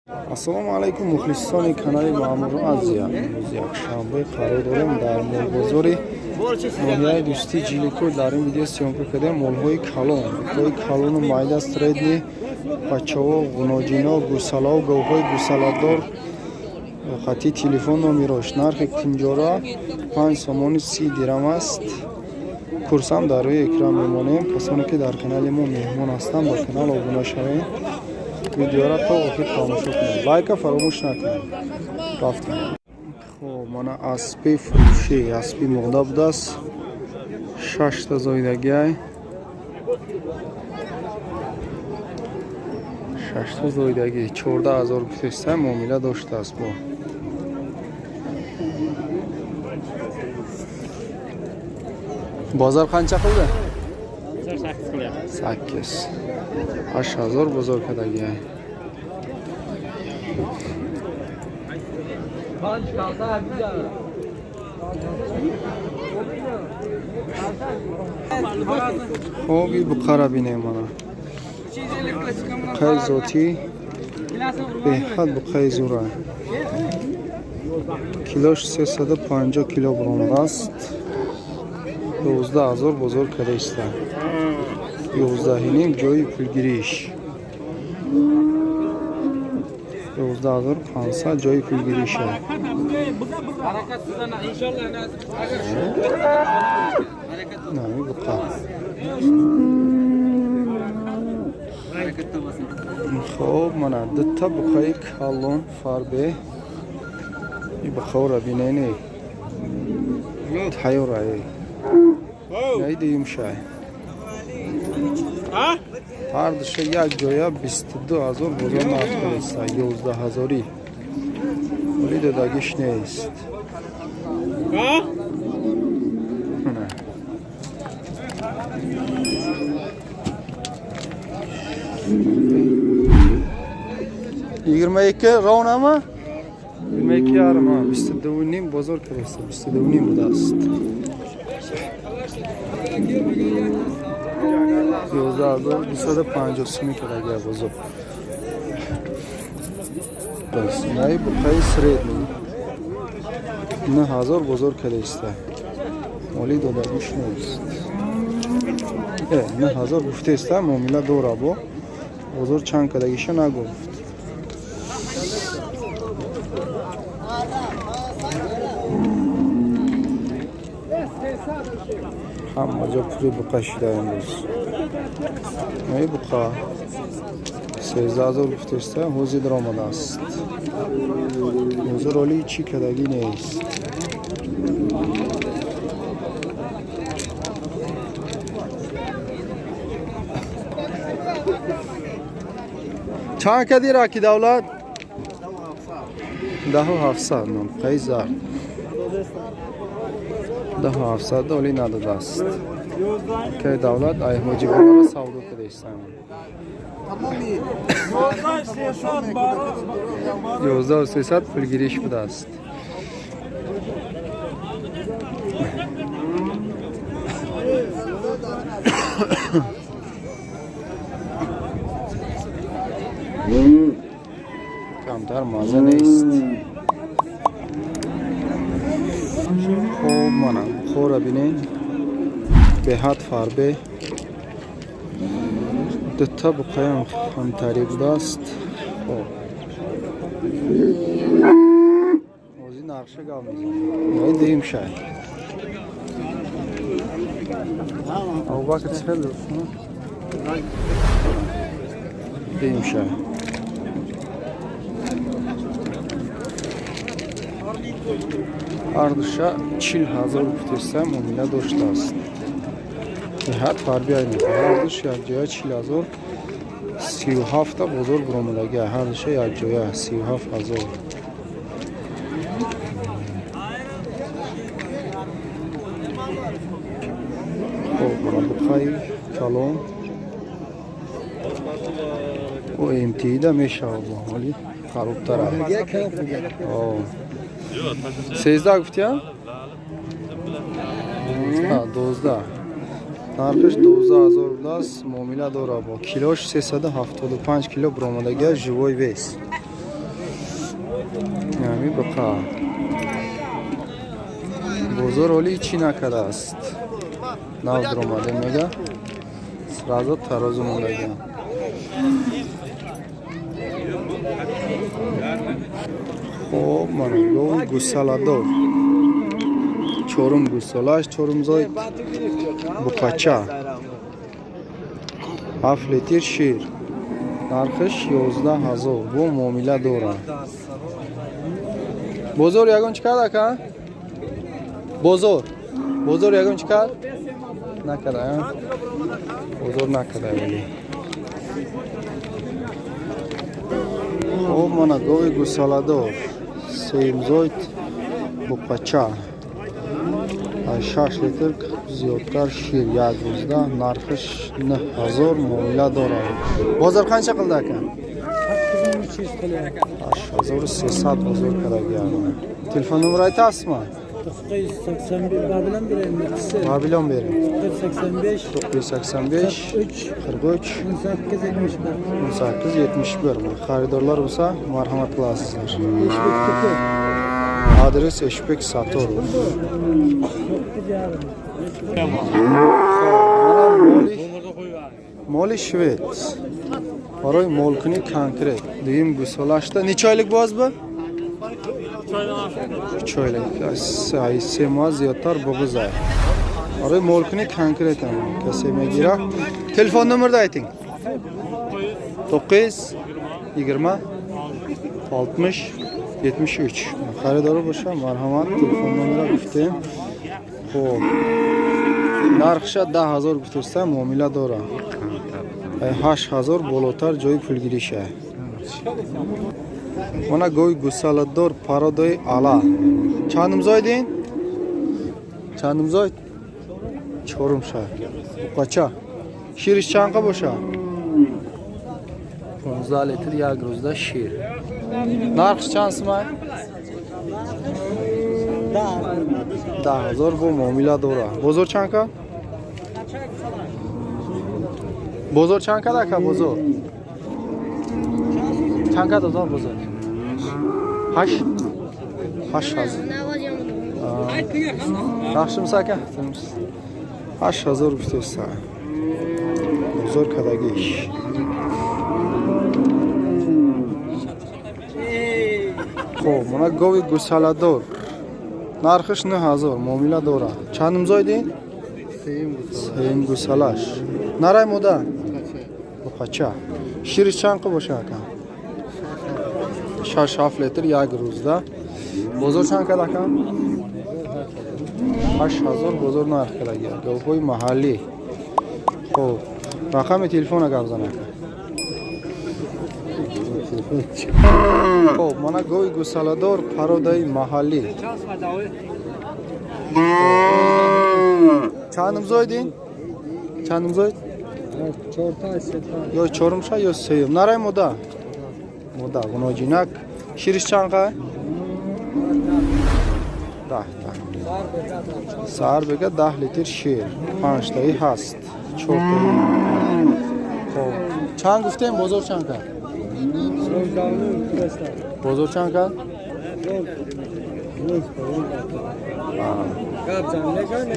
ассалому алайкум мухлисони канали маъмур азия. рӯзи якшанбе қарор дорем дар молбозори ноҳияи дӯстии ҷиликӯ. дар ин видео сёмка кардем молҳои калону майда средни бачаҳо ғуноҷино гӯсалао гавҳои гӯсаладор. хати телефон номерош нархи кунҷора 5 сомони 30 дирам аст. курсам дар рӯи экран мемонем. касоне ки дар канали мо меҳмон ҳастанд ба канал обуна шавед. видеоро то охир тамошо кунед. лайка фаромӯш накунед. рафтем. хоб мана аспи фурӯшӣ аспи мода будааст. 6 та зоидагиай 6 та зоидагӣ 14000 гуфтеста муомила доштааст. бо бозор қанча қилди? 8 8000 бозор кардагиай. хоб и буқара бинем мана буқаи зотӣ беҳад буқаи зура килош 350 килограмм аст. 12000 бозор кардааста. 11 ҷои пулгириш 12500 ҷои пулгириша. нами буқа хоб мана дутта буқаи калон фарбе и буқаора бинене тайёрае найдиюмшай ҳар душа як ҷоя 22000 бозор нарх кардааста. 11000 вале додагиш нест. یگرمه ایک رونما 22 ярма 22.5 бозор кардааста. 22.5 будааст. 11250 кардагиай бозор. бас най буқаи средни 9000 бозор кардааста. моли додагиш нест. 9000 гуфтеста муомила дора. бо бозор чанд кардагиша нагуфт. ҳама ҷо пули буқа шуда имрӯз. ай буқа 13000 гуфтеста ҳозир омадааст. ҳозир оли чӣ кардагӣ нест. чанд кади раки давлат? 10700 нонқаи зар 10700 оли надодааст. ки давлат ай ҳоҷибонро савдо кардааистам. 11300 пулгириш будааст. камтар маза нест. хоб мана бухора бинед беҳад фарбе дутта буқаям хамтари будааст. ҳозир нарша гав мезанем. дим шай абубакр чхел дим шай ҳар душа 40000 гуфтеста муомила доштааст. беҳад фарби айни ҳар душа як ҷоя 40000 37 та бозор буромадагиа. ҳар душа як ҷоя 37000. хоб мана буқаи калон о имтида мешавад. бо ҳоли харубтар аст. 13 гуфтия? 12. нархиш 12000 будааст. муомила дора. бо килош 375 кило буромадагиа живой вес. یعنی بقا بزرگ ولی چی نکرده است. نو درآمده میگه سرازو ترازو میگه. خب من گوی گوسالادور چورم گوسالاش چورم زاید بقاچه 7 لیتر شیر نرخش 11000 بو معامله داره. بزرگ یگون چقدر که؟ بزرگ یگون چقدر؟ نکرده بزرگ نکرده ولی خب من گوی گوسالادور سیم زاید بقاچه 6 لیتر زیادتر شیر یک روزده نرخش 9000 معامله داره. بازار قancha qildi aka? 8300 bozor qilgan. Telefon nomeri aytasizmi? 981 bilan berayim. Va bilan bering. 985 985 43 1871. Xaridorlar bo'lsa marhamat qilasizlar. Adres Eshbek Satorov. Moli Shved. Baroy molkini konkret. Deyim gusolashda necha oylik boz bu? 3 oylik. Ay sema ziyodtar bo'g'izay. Baroy molkini konkret ham. Kasema gira. Telefon nomerni ayting. 920 60 73. Xaridor bo'lsa marhamat telefon nomeri guftim. Xo'p. Narxi 10000 guftirsa muomala dora. 8000 bolotar joy pul girisha. Mana go'y gusalador parodoy ala. Chandim zoydin? Chandim zoyd? Chorum shahar. Qacha. Shirish chanqa bo'lsa. 15 litr یک روزda shir. Narxi chansimi? 10000 bu muomala dora. Bozor chanqa? Bozor chanqa aka bozor. Chanqa dozor bozor. 8000. Yaxshimisiz aka? 8000 guftirsa. Bozor kadagi ish. Xo'p, mana go'y gusalador. Narxish 9000 muomala dora. Chandim zoydin? Seyim gusalash. Naray moda? Buqacha. Shirish chanqi bo'lsa aka. 6 litr یک روزda. Bozor chanqa aka? 8000 bozor narx qilgan. Go'y mahalliy. Xo'p, raqami telefon aka bizan aka. Xo'p, mana go'y gusalador paroday mahalliy. Chandim zoydin? Chandim zoyd? 4 ta seta. Yo chorumsha yo seyim. Naray moda? Moda, gunojinak. Shirish chanqa? Sar bega 10 litr shir. 5 tayi hast. 4 tayi. Xo'p, chang guftem bozor chanqa? Bozor chanqa?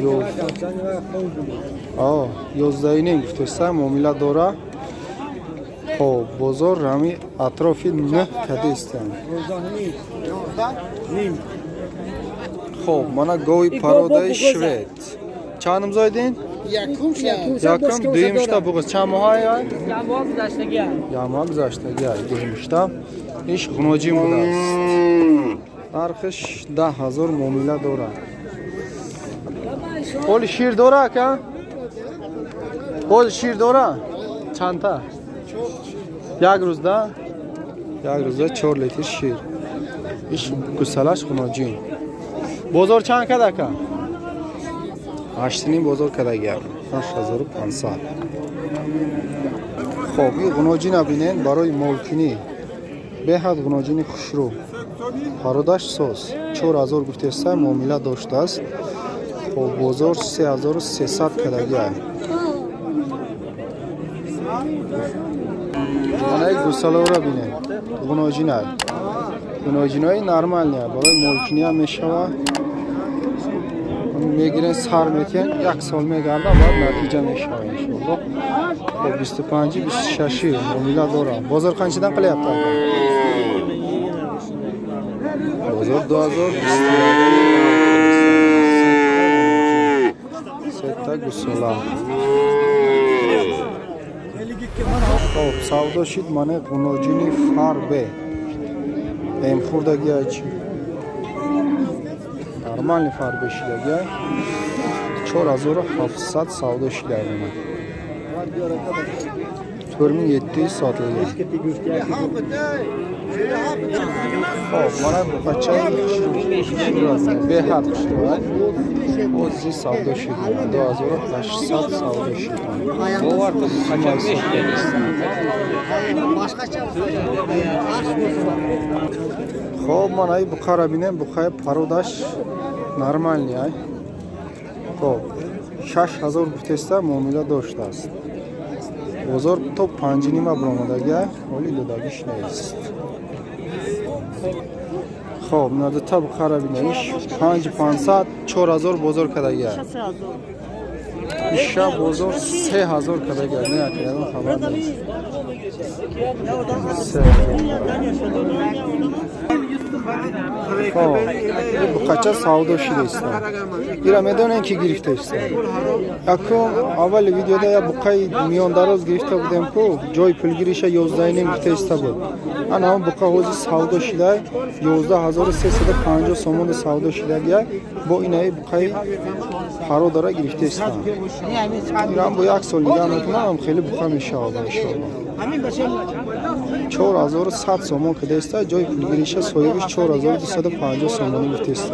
Yo'q. 11 guftirsa muomala dora. Xo'p, bozor rami atrofi ne kadi istam. Xo'p, mana go'y paroday shved. Chandim zoydin? Yakın duyumuşta bu kız. Çamuha ya? Yama guzashtaga duyumuşta. İş gunojim buda. Narxish 10000 muomala dora. Qo'l shir dora aka? Qo'l shir dora? Chanta. یک روزda 4 litr shir. İş gusalash gunojim. Bozor chand kad aka? 8 bozor kadaga 8500. Xo'p, این g'unojina binen baroy molkini. Behad g'unojini xushro. Parodash soz 4000 guftersa muomala doshtas. Xo'p, bozor 3300 kadaga. Mana gusalavra binen. G'unojina. گناجینای نرمال نه برای مولکنی هم میشوه میگیرن سر میتین یک سال میگرده بعد نتیجه میشوه انشالله. خب 25 26 امیده دارم. بازار قنچیدن قلیبتا بازار 2021 ستا گسولا. خب سودا شد منه گناجینی فاربه ام خوردگی هایچی نرمالی فاربه شدگی 4700 سودا شده من تورمی 700 ساتلگی. خب منه بچه به حد شده بازی سودا شده 2800 سودا شده. خب من ای بخار بینم بخار پرودش نرمال نیای. خب 6000 گفتسته معامله داشته است. بازار تو 5 نیمه برآمدگی ولی دادگیش نیست. خب نده تا بخار بینیش 5500 4000 بازار کدگی. ایشا بازار 3000 کدگی نه که خبر نیست. خب بخچه سودا شده است. ایرا میدونن کی گرفته است. اکنون اول ویدیو دا یا بقای میان دراز گرفته بودم که جای پولگیریش 11 نیم گرفته است بود. آن هم بقای حوزی سودا شده 11350 سومون سودا شده گیا با اینای بقای پرو داره گرفته است. ایران با یک سال نگاه میکنم خیلی بقای میشه آبا انشالله. 4100 سومون که دسته جای پولگیریش سویبش 4250 سومون گرفته است.